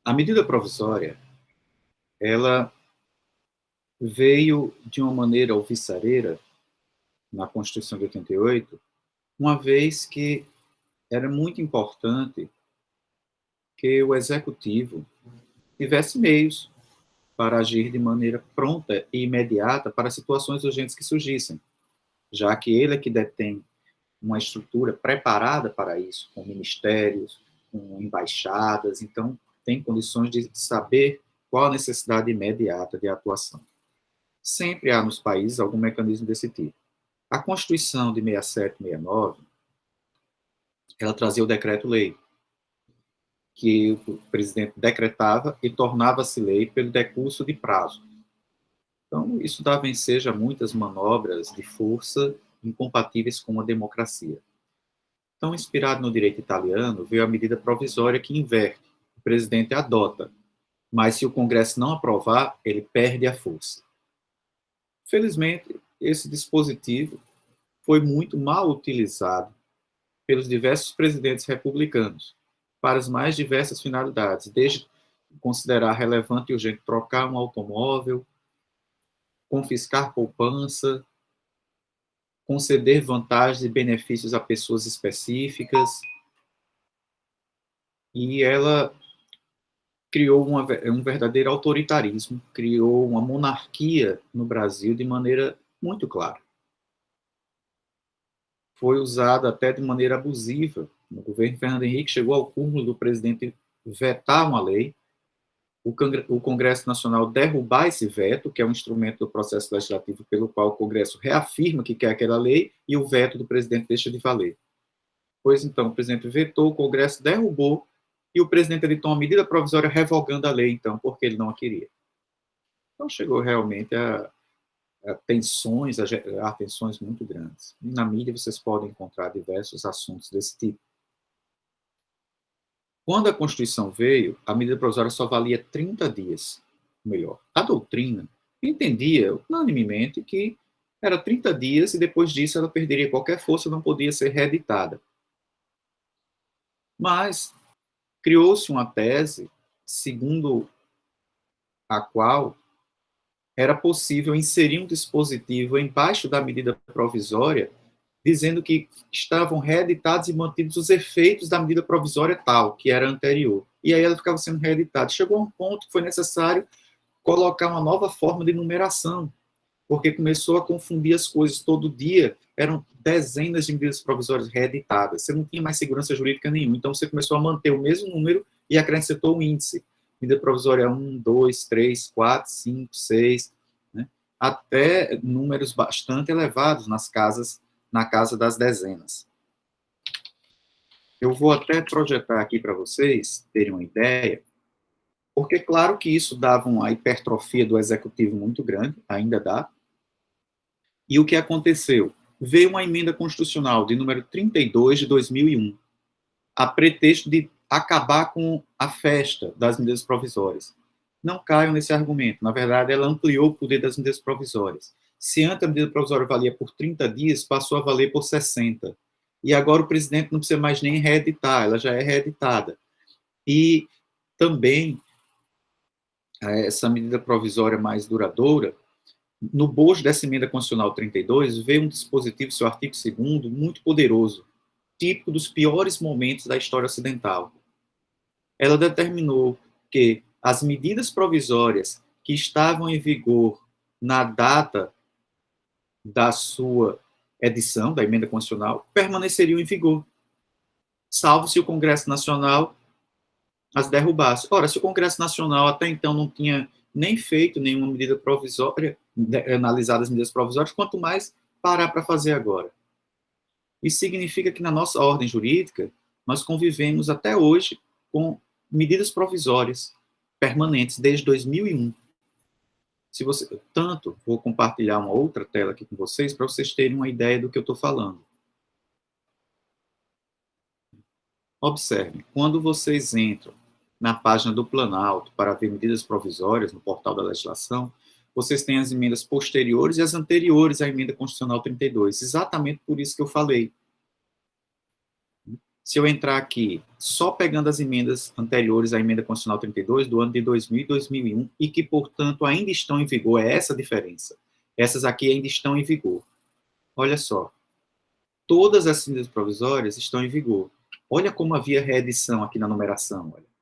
A medida provisória, ela veio de uma maneira alvissareira na Constituição de 88, uma vez que era muito importante que o Executivo tivesse meios para agir de maneira pronta e imediata para situações urgentes que surgissem, já que ele é que detém uma estrutura preparada para isso, com ministérios, com embaixadas, então tem condições de saber qual a necessidade imediata de atuação. Sempre há nos países algum mecanismo desse tipo. A Constituição de 67 e 69, ela trazia o decreto-lei, que o presidente decretava e tornava-se lei pelo decurso de prazo. Então, isso dava ensejo a muitas manobras de força incompatíveis com a democracia. Então, inspirado no direito italiano, veio a medida provisória que inverte. O presidente adota, mas se o Congresso não aprovar, ele perde a força. Felizmente, esse dispositivo foi muito mal utilizado pelos diversos presidentes republicanos para as mais diversas finalidades, desde considerar relevante e urgente trocar um automóvel, confiscar poupança, conceder vantagens e benefícios a pessoas específicas, e ela criou um verdadeiro autoritarismo, criou uma monarquia no Brasil de maneira muito clara. Foi usada até de maneira abusiva. No governo Fernando Henrique chegou ao cúmulo do presidente vetar uma lei, o Congresso Nacional derrubar esse veto, que é um instrumento do processo legislativo pelo qual o Congresso reafirma que quer aquela lei, e o veto do presidente deixa de valer. Pois então, o presidente vetou, o Congresso derrubou, e o presidente editou uma medida provisória revogando a lei, então, porque ele não a queria. Então, chegou realmente a tensões muito grandes. E na mídia, vocês podem encontrar diversos assuntos desse tipo. Quando a Constituição veio, a medida provisória só valia 30 dias. Melhor, a doutrina entendia unanimemente que era 30 dias e depois disso ela perderia qualquer força, não podia ser reeditada. Mas criou-se uma tese segundo a qual era possível inserir um dispositivo embaixo da medida provisória dizendo que estavam reeditados e mantidos os efeitos da medida provisória tal, que era anterior. E aí ela ficava sendo reeditada. Chegou a um ponto que foi necessário colocar uma nova forma de numeração, porque começou a confundir as coisas. Todo dia eram dezenas de medidas provisórias reeditadas. Você não tinha mais segurança jurídica nenhuma. Então você começou a manter o mesmo número e acrescentou um índice. Medida provisória 1, 2, 3, 4, 5, 6, né? Até números bastante elevados na casa das dezenas. Eu vou até projetar aqui para vocês terem uma ideia, porque claro que isso dava uma hipertrofia do executivo muito grande, ainda dá. E o que aconteceu? Veio uma emenda constitucional de número 32 de 2001, a pretexto de acabar com a festa das medidas provisórias. Não caiam nesse argumento. Na verdade, ela ampliou o poder das medidas provisórias. Se antes a medida provisória valia por 30 dias, passou a valer por 60. E agora o presidente não precisa mais nem reeditar, ela já é reeditada. E também essa medida provisória mais duradoura, no bojo dessa emenda constitucional 32, veio um dispositivo, seu artigo 2º, muito poderoso, típico dos piores momentos da história ocidental. Ela determinou que as medidas provisórias que estavam em vigor na data da sua edição, da emenda constitucional, permaneceriam em vigor, salvo se o Congresso Nacional as derrubasse. Ora, se o Congresso Nacional até então não tinha nem feito nenhuma medida provisória, analisado as medidas provisórias, quanto mais parar para fazer agora. Isso significa que na nossa ordem jurídica, nós convivemos até hoje com medidas provisórias permanentes desde 2001. Se você, tanto, vou compartilhar uma outra tela aqui com vocês para vocês terem uma ideia do que eu estou falando. Observem, quando vocês entram na página do Planalto para ver medidas provisórias no portal da legislação, vocês têm as emendas posteriores e as anteriores à emenda constitucional 32, exatamente por isso que eu falei. Se eu entrar aqui, só pegando as emendas anteriores à emenda constitucional 32, do ano de 2000 e 2001, e que, portanto, ainda estão em vigor, é essa a diferença. Essas aqui ainda estão em vigor. Olha só, todas as medidas provisórias estão em vigor. Olha como havia reedição aqui na numeração, olha.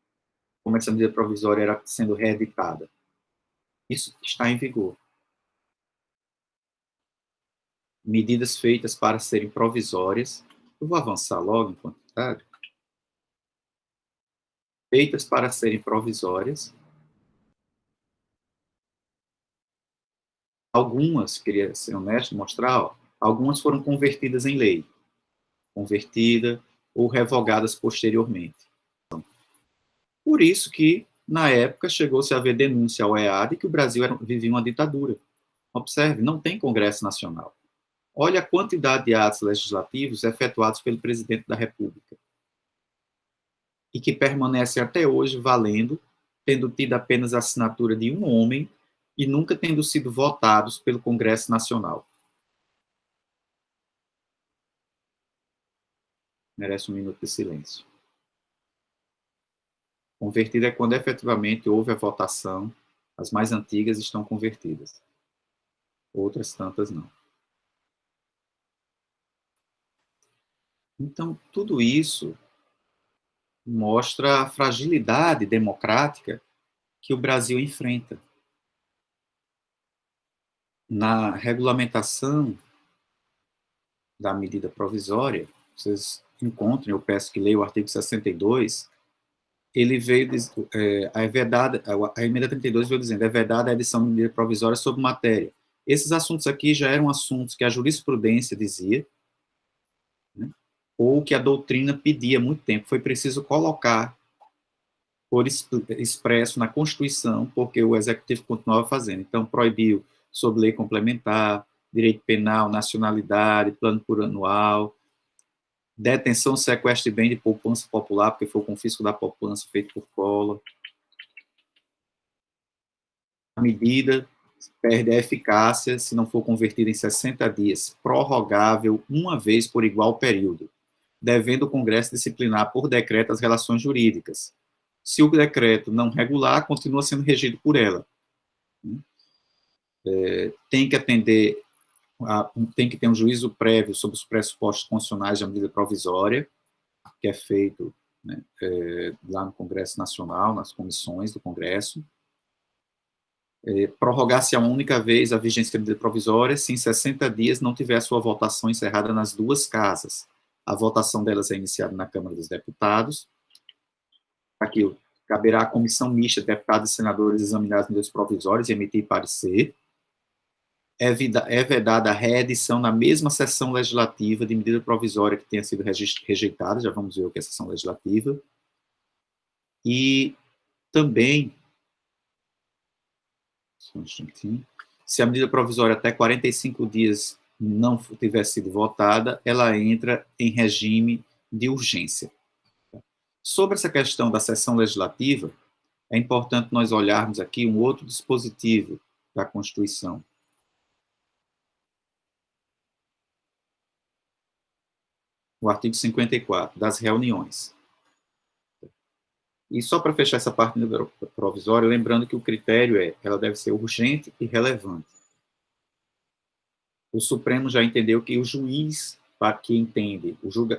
Como essa medida provisória era sendo reeditada. Isso está em vigor. Medidas feitas para serem provisórias. Eu vou avançar logo enquanto está. Feitas para serem provisórias. Algumas, queria ser honesto, mostrar, ó, algumas foram convertidas em lei. Convertida ou revogadas posteriormente. Por isso que, na época, chegou-se a haver denúncia ao EAD que o Brasil vivia uma ditadura. Observe, não tem Congresso Nacional. Olha a quantidade de atos legislativos efetuados pelo presidente da República e que permanecem até hoje valendo, tendo tido apenas a assinatura de um homem e nunca tendo sido votados pelo Congresso Nacional. Merece um minuto de silêncio. Convertida é quando efetivamente houve a votação, as mais antigas estão convertidas. Outras tantas não. Então, tudo isso mostra a fragilidade democrática que o Brasil enfrenta. Na regulamentação da medida provisória, vocês encontrem, eu peço que leiam o artigo 62, ele veio, é verdade, a emenda 32 veio dizendo, é vedada a edição de medida provisória sobre matéria. Esses assuntos aqui já eram assuntos que a jurisprudência dizia, né, ou que a doutrina pedia há muito tempo. Foi preciso colocar por expresso na Constituição, porque o Executivo continuava fazendo. Então, proibiu sobre lei complementar, direito penal, nacionalidade, plano plurianual, detenção, sequestro de bem de poupança popular, porque foi o confisco da poupança feito por Collor. A medida perde a eficácia se não for convertida em 60 dias, prorrogável uma vez por igual período, devendo o Congresso disciplinar por decreto as relações jurídicas. Se o decreto não regular, continua sendo regido por ela. Tem que atender, tem que ter um juízo prévio sobre os pressupostos constitucionais da medida provisória, que é feito, né, lá no Congresso Nacional, nas comissões do Congresso. Prorrogar-se a única vez a vigência da medida provisória se em 60 dias não tiver sua votação encerrada nas duas casas. A votação delas é iniciada na Câmara dos Deputados. Aqui caberá à comissão mista de deputados e senadores examinar as medidas provisórias e emitir parecer. É vedada a reedição na mesma sessão legislativa de medida provisória que tenha sido rejeitada, já vamos ver o que é a sessão legislativa. E também, se a medida provisória até 45 dias não tiver sido votada, ela entra em regime de urgência. Sobre essa questão da sessão legislativa, é importante nós olharmos aqui um outro dispositivo da Constituição. O artigo 54, das reuniões. E só para fechar essa parte provisória, lembrando que o critério ela deve ser urgente e relevante. O Supremo já entendeu que o juiz, que entende,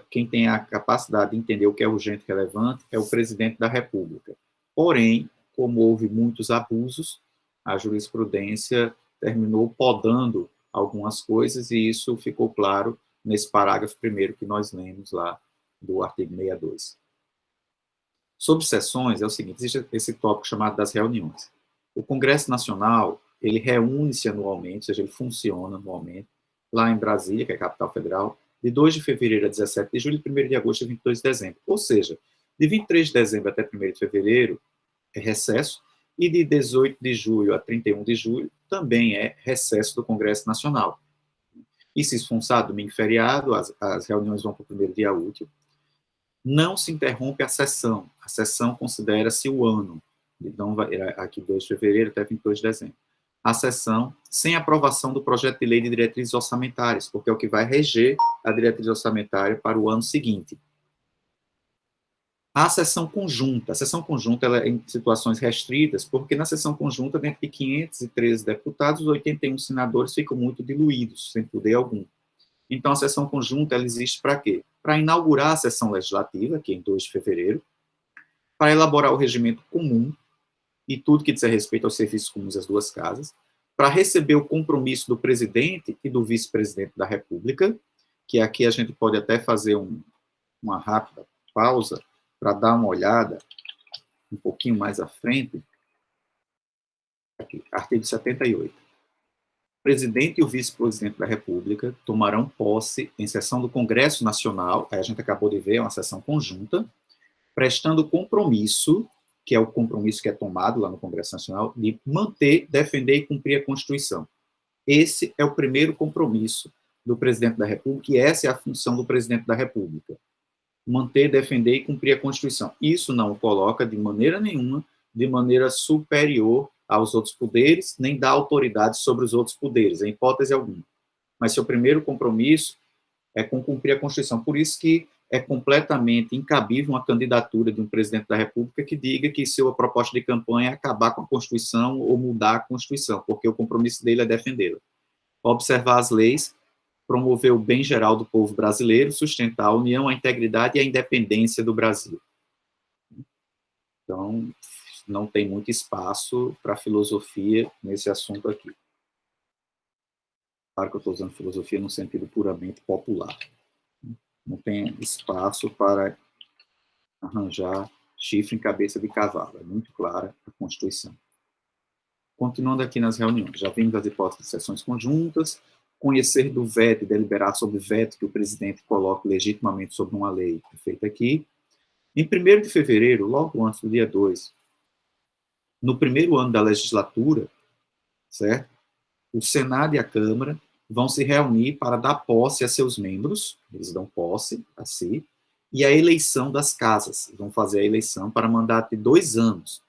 quem tem a capacidade de entender o que é urgente e relevante, é o presidente da República. Porém, como houve muitos abusos, a jurisprudência terminou podando algumas coisas, e isso ficou claro nesse parágrafo primeiro que nós lemos lá do artigo 62. Sobre sessões, é o seguinte, existe esse tópico chamado das reuniões. O Congresso Nacional, ele reúne-se anualmente, ou seja, ele funciona anualmente, lá em Brasília, que é a capital federal, de 2 de fevereiro a 17 de julho, de 1º de agosto a 22 de dezembro. Ou seja, de 23 de dezembro até 1º de fevereiro é recesso, e de 18 de julho a 31 de julho também é recesso do Congresso Nacional. E se isso for um sábado, domingo, feriado, as reuniões vão para o primeiro dia útil. Não se interrompe a sessão considera-se o ano, então aqui 2 de fevereiro até 22 de dezembro. A sessão sem aprovação do projeto de lei de diretrizes orçamentárias, porque é o que vai reger a diretriz orçamentária para o ano seguinte. A sessão conjunta ela é em situações restritas, porque na sessão conjunta, dentro de 513 deputados, os 81 senadores ficam muito diluídos, sem poder algum. Então, a sessão conjunta ela existe para quê? Para inaugurar a sessão legislativa, que é em 2 de fevereiro, para elaborar o regimento comum e tudo que diz respeito aos serviços comuns das duas casas, para receber o compromisso do presidente e do vice-presidente da República, que aqui a gente pode até fazer uma rápida pausa para dar uma olhada um pouquinho mais à frente. Aqui, artigo 78. O presidente e o vice-presidente da República tomarão posse em sessão do Congresso Nacional, aí a gente acabou de ver, é uma sessão conjunta, prestando compromisso, que é o compromisso que é tomado lá no Congresso Nacional, de manter, defender e cumprir a Constituição. Esse é o primeiro compromisso do presidente da República, e essa é a função do presidente da República. Manter, defender e cumprir a Constituição. Isso não o coloca de maneira nenhuma, de maneira superior aos outros poderes, nem dá autoridade sobre os outros poderes, em hipótese alguma. Mas seu primeiro compromisso é com cumprir a Constituição. Por isso que é completamente incabível uma candidatura de um presidente da República que diga que sua proposta de campanha é acabar com a Constituição ou mudar a Constituição, porque o compromisso dele é defendê-la. Observar as leis, promover o bem geral do povo brasileiro, sustentar a união, a integridade e a independência do Brasil. Então, não tem muito espaço para filosofia nesse assunto aqui. Claro que eu estou usando filosofia no sentido puramente popular. Não tem espaço para arranjar chifre em cabeça de cavalo. É muito clara a Constituição. Continuando aqui nas reuniões, já vimos as hipóteses de sessões conjuntas, conhecer do veto e deliberar sobre o veto que o presidente coloca legitimamente sobre uma lei, feita aqui. Em 1º de fevereiro, logo antes do dia 2, no primeiro ano da legislatura, certo? O Senado e a Câmara vão se reunir para dar posse a seus membros, eles dão posse a si, e a eleição das casas. Vão fazer a eleição para mandato de 2 anos,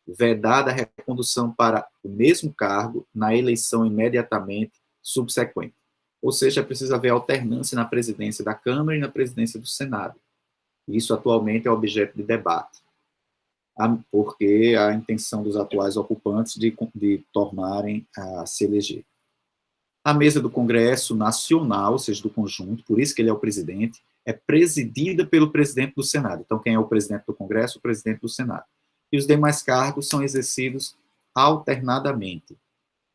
vedada a recondução para o mesmo cargo na eleição imediatamente subsequente. Ou seja, precisa haver alternância na presidência da Câmara e na presidência do Senado. Isso atualmente é objeto de debate, porque a intenção dos atuais ocupantes de tornarem a se eleger. A mesa do Congresso Nacional, ou seja, do conjunto, por isso que ele é o presidente, é presidida pelo presidente do Senado. Então, quem é o presidente do Congresso? O presidente do Senado. E os demais cargos são exercidos alternadamente.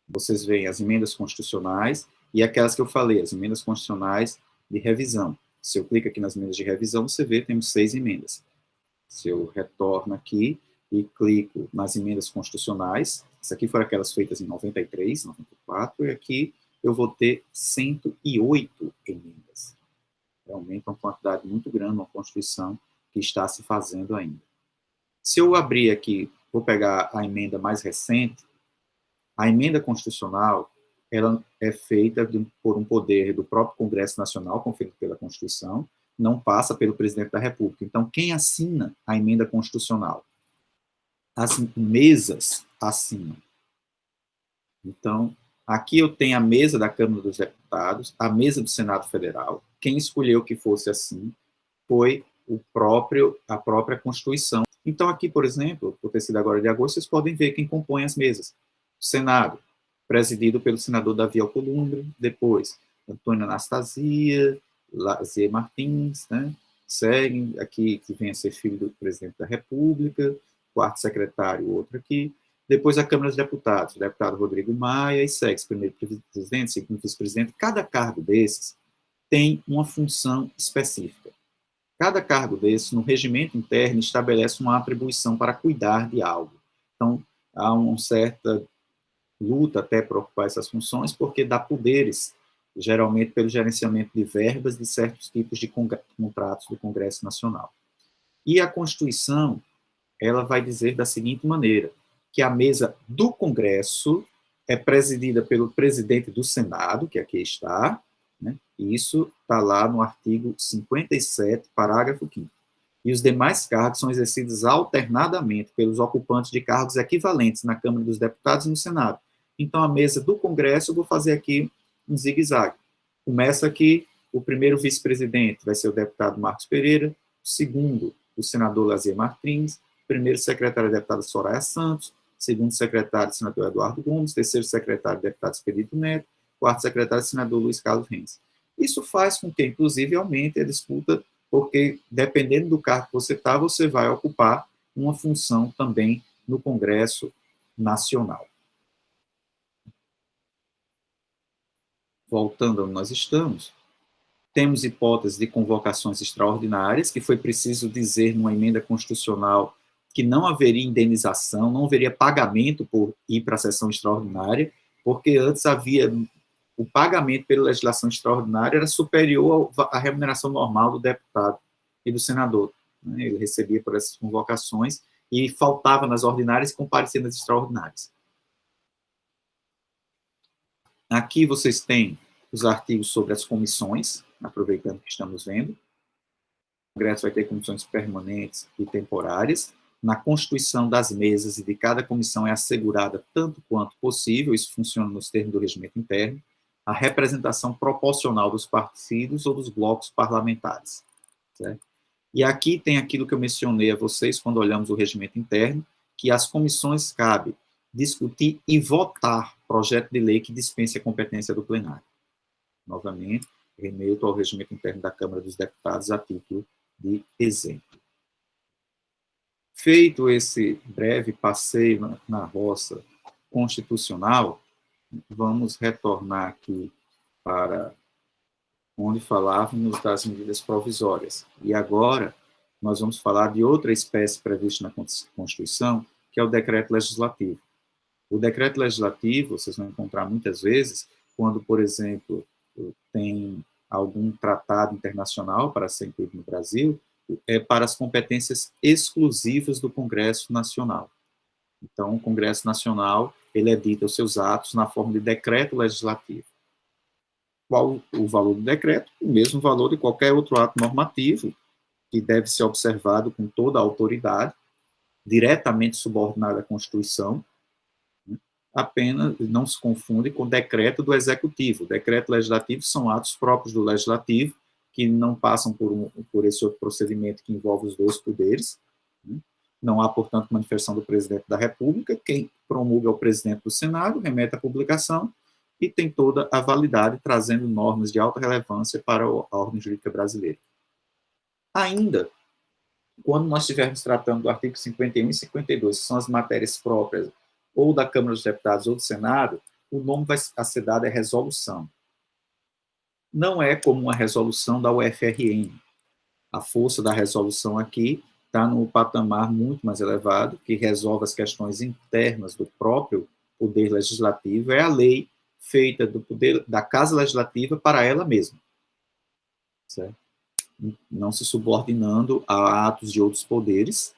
Vocês veem as emendas constitucionais e aquelas que eu falei, as emendas constitucionais de revisão. Se eu clico aqui nas emendas de revisão, você vê, temos 6 emendas. Se eu retorno aqui e clico nas emendas constitucionais, essas aqui foram aquelas feitas em 93, 94, e aqui eu vou ter 108 emendas. Realmente é uma quantidade muito grande, uma Constituição que está se fazendo ainda. Se eu abrir aqui, vou pegar a emenda mais recente, a emenda constitucional, ela é feita por um poder do próprio Congresso Nacional, conferido pela Constituição, não passa pelo presidente da República. Então, quem assina a emenda constitucional? As mesas assinam. Então, aqui eu tenho a mesa da Câmara dos Deputados, a mesa do Senado Federal. Quem escolheu que fosse assim foi a própria Constituição. Então, aqui, por exemplo, por ter sido agora de agosto, vocês podem ver quem compõe as mesas. O Senado, presidido pelo senador Davi Alcolumbre, depois Antônio Anastasia, Lazier Martins, né? Seguem aqui, que vem a ser filho do presidente da República, quarto secretário, outro aqui. Depois a Câmara dos Deputados, o deputado Rodrigo Maia, e segue primeiro presidente, segundo vice-presidente. Cada cargo desses tem uma função específica. Cada cargo desses, no regimento interno, estabelece uma atribuição para cuidar de algo. Então, há uma certa luta até para ocupar essas funções, porque dá poderes, geralmente pelo gerenciamento de verbas de certos tipos de contratos do Congresso Nacional. E a Constituição, ela vai dizer da seguinte maneira, que a mesa do Congresso é presidida pelo presidente do Senado, que aqui está, né? E isso está lá no artigo 57, parágrafo 5º. E os demais cargos são exercidos alternadamente pelos ocupantes de cargos equivalentes na Câmara dos Deputados e no Senado. Então, a mesa do Congresso, eu vou fazer aqui um zigue-zague. Começa aqui, o primeiro vice-presidente vai ser o deputado Marcos Pereira, o segundo o senador Lazier Martins, primeiro secretário da deputada Soraya Santos, segundo secretário, senador Eduardo Gomes, terceiro secretário, deputado Expedito Neto, quarto secretário, senador Luiz Carlos Reis. Isso faz com que, inclusive, aumente a disputa, porque, dependendo do cargo que você está, você vai ocupar uma função também no Congresso Nacional. Voltando onde nós estamos, temos hipótese de convocações extraordinárias, que foi preciso dizer numa emenda constitucional que não haveria indenização, não haveria pagamento por ir para a sessão extraordinária, porque antes havia o pagamento pela legislação extraordinária era superior à remuneração normal do deputado e do senador. Né? Ele recebia por essas convocações e faltava nas ordinárias e comparecia nas extraordinárias. Aqui vocês têm os artigos sobre as comissões, aproveitando que estamos vendo. O Congresso vai ter comissões permanentes e temporárias. Na constituição das mesas e de cada comissão é assegurada, tanto quanto possível, isso funciona nos termos do regimento interno, a representação proporcional dos partidos ou dos blocos parlamentares. Certo? E aqui tem aquilo que eu mencionei a vocês quando olhamos o regimento interno, que as comissões cabe discutir e votar projeto de lei que dispense a competência do plenário. Novamente, remeto ao regimento interno da Câmara dos Deputados a título de exemplo. Feito esse breve passeio na roça constitucional, vamos retornar aqui para onde falávamos das medidas provisórias. E agora nós vamos falar de outra espécie prevista na Constituição, que é o decreto legislativo. O decreto legislativo, vocês vão encontrar muitas vezes, quando, por exemplo, tem algum tratado internacional para ser incluído no Brasil, é para as competências exclusivas do Congresso Nacional. Então, o Congresso Nacional, ele edita os seus atos na forma de decreto legislativo. Qual o valor do decreto? O mesmo valor de qualquer outro ato normativo, que deve ser observado com toda a autoridade, diretamente subordinado à Constituição, apenas não se confunde com o decreto do Executivo. O decreto legislativo são atos próprios do Legislativo, que não passam por esse outro procedimento que envolve os dois poderes. Não há, portanto, manifestação do presidente da República. Quem promulga é o presidente do Senado, remete à publicação e tem toda a validade, trazendo normas de alta relevância para a ordem jurídica brasileira. Ainda, quando nós estivermos tratando do artigo 51 e 52, que são as matérias próprias ou da Câmara dos Deputados ou do Senado, o nome vai ser dado é resolução. Não é como uma resolução da UFRN. A força da resolução aqui está no patamar muito mais elevado, que resolve as questões internas do próprio poder legislativo, é a lei feita do poder da Casa Legislativa para ela mesma. Certo? Não se subordinando a atos de outros poderes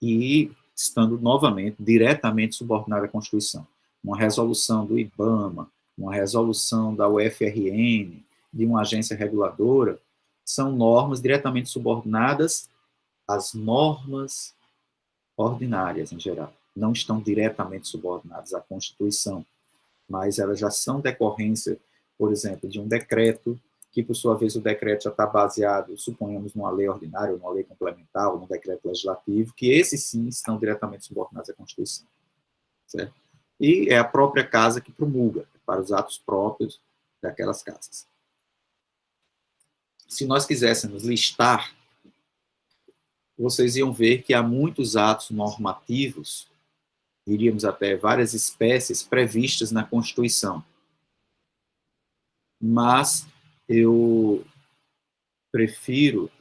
e estando novamente diretamente subordinada à Constituição. Uma resolução do IBAMA, uma resolução da UFRN, de uma agência reguladora, são normas diretamente subordinadas às normas ordinárias, em geral. Não estão diretamente subordinadas à Constituição, mas elas já são decorrência, por exemplo, de um decreto, que, por sua vez, o decreto já está baseado, suponhamos, numa lei ordinária, ou numa lei complementar, ou num decreto legislativo, que esses, sim, estão diretamente subordinados à Constituição. Certo? E é a própria casa que promulga, para os atos próprios daquelas casas. Se nós quiséssemos listar, vocês iam ver que há muitos atos normativos, diríamos até várias espécies previstas na Constituição. Mas eu prefiro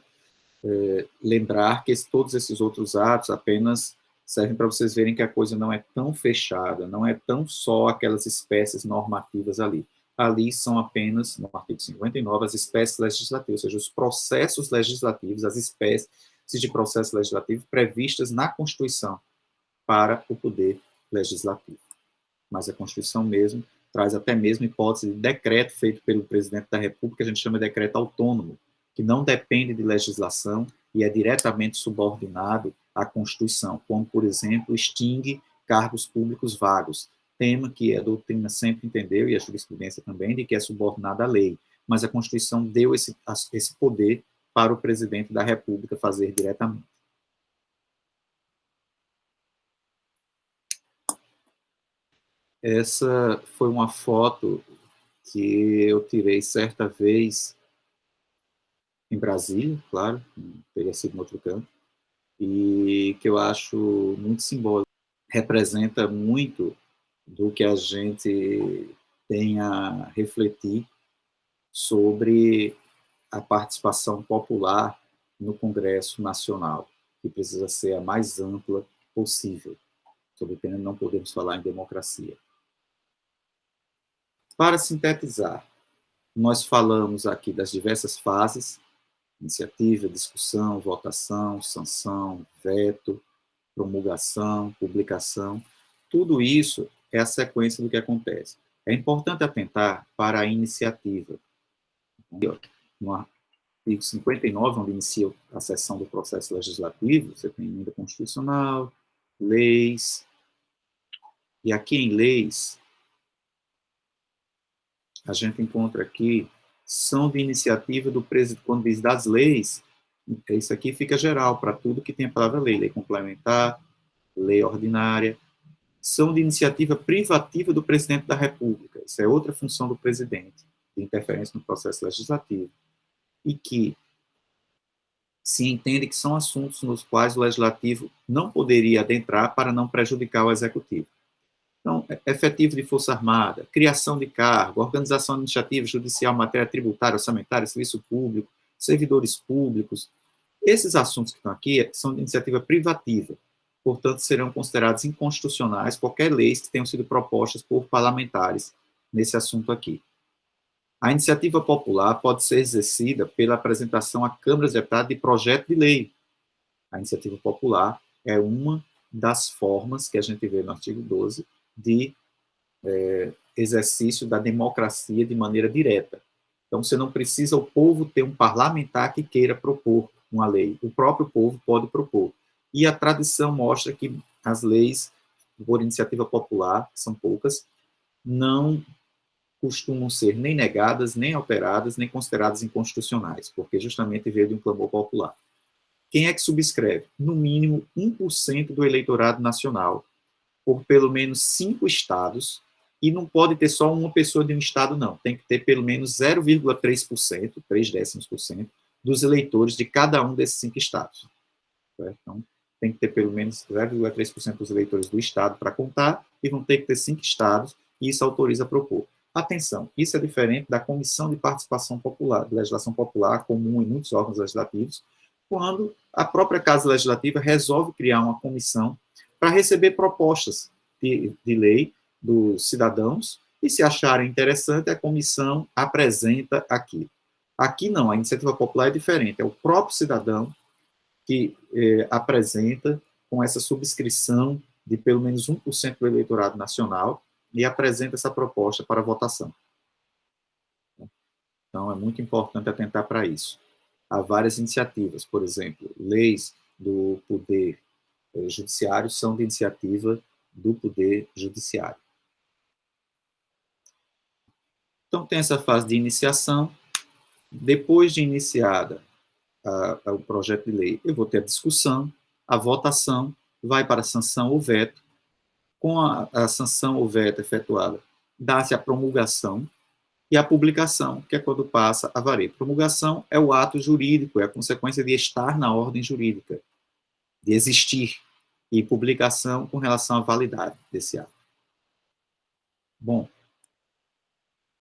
lembrar que todos esses outros atos apenas servem para vocês verem que a coisa não é tão fechada, não é tão só aquelas espécies normativas ali. Ali são apenas, no artigo 59, as espécies legislativas, ou seja, os processos legislativos, as espécies de processo legislativo previstas na Constituição para o poder legislativo. Mas a Constituição mesmo traz até mesmo hipótese de decreto feito pelo presidente da República, que a gente chama de decreto autônomo, que não depende de legislação e é diretamente subordinado à Constituição, como, por exemplo, extingue cargos públicos vagos, tema que a doutrina sempre entendeu, e a jurisprudência também, de que é subordinado à lei. Mas a Constituição deu esse poder para o presidente da República fazer diretamente. Essa foi uma foto que eu tirei certa vez em Brasília, claro, teria sido em outro canto, e que eu acho muito simbólico. Representa muito do que a gente tem a refletir sobre a participação popular no Congresso Nacional, que precisa ser a mais ampla possível, sob pena de não podemos falar em democracia. Para sintetizar, nós falamos aqui das diversas fases: iniciativa, discussão, votação, sanção, veto, promulgação, publicação. Tudo isso é a sequência do que acontece. É importante atentar para a iniciativa. No artigo 59, onde inicia a sessão do processo legislativo, você tem emenda constitucional, leis, e aqui em leis, a gente encontra aqui, são de iniciativa do presidente, quando diz das leis, isso aqui fica geral para tudo que tem a palavra lei, lei complementar, lei ordinária, são de iniciativa privativa do presidente da República. Isso é outra função do presidente, de interferência no processo legislativo, e que se entende que são assuntos nos quais o legislativo não poderia adentrar para não prejudicar o executivo. Então, efetivo de Força Armada, criação de cargo, organização administrativa, judicial, matéria tributária, orçamentária, serviço público, servidores públicos. Esses assuntos que estão aqui são de iniciativa privativa, portanto, serão considerados inconstitucionais qualquer leis que tenham sido propostas por parlamentares nesse assunto aqui. A iniciativa popular pode ser exercida pela apresentação à Câmara dos Deputados de projeto de lei. A iniciativa popular é uma das formas que a gente vê no artigo 12 de exercício da democracia de maneira direta. Então, você não precisa o povo ter um parlamentar que queira propor uma lei. O próprio povo pode propor. E a tradição mostra que as leis por iniciativa popular, que são poucas, não costumam ser nem negadas, nem alteradas, nem consideradas inconstitucionais, porque justamente veio de um clamor popular. Quem é que subscreve? No mínimo 1% do eleitorado nacional, por pelo menos 5 estados, e não pode ter só uma pessoa de um estado, não. Tem que ter pelo menos 0,3%, 0,3% dos eleitores de cada um desses 5 estados. Certo? Então, tem que ter pelo menos 0,3% dos eleitores do estado para contar, e vão ter que ter 5 estados, e isso autoriza a propor. Atenção, isso é diferente da Comissão de Participação Popular, de Legislação Popular, comum em muitos órgãos legislativos, quando a própria Casa Legislativa resolve criar uma comissão para receber propostas de lei dos cidadãos, e se acharem interessante, a comissão apresenta aqui. Aqui não, a iniciativa popular é diferente, é o próprio cidadão que apresenta com essa subscrição de pelo menos 1% do eleitorado nacional e apresenta essa proposta para votação. Então, é muito importante atentar para isso. Há várias iniciativas, por exemplo, leis do Poder Judiciário são de iniciativa do Poder Judiciário. Então, tem essa fase de iniciação. Depois de iniciada o projeto de lei, eu vou ter a discussão, a votação, vai para a sanção ou veto. Com a sanção ou veto efetuada, dá-se a promulgação e a publicação, que é quando passa a valer. Promulgação é o ato jurídico, é a consequência de estar na ordem jurídica, de existir, e publicação com relação à validade desse ato. Bom,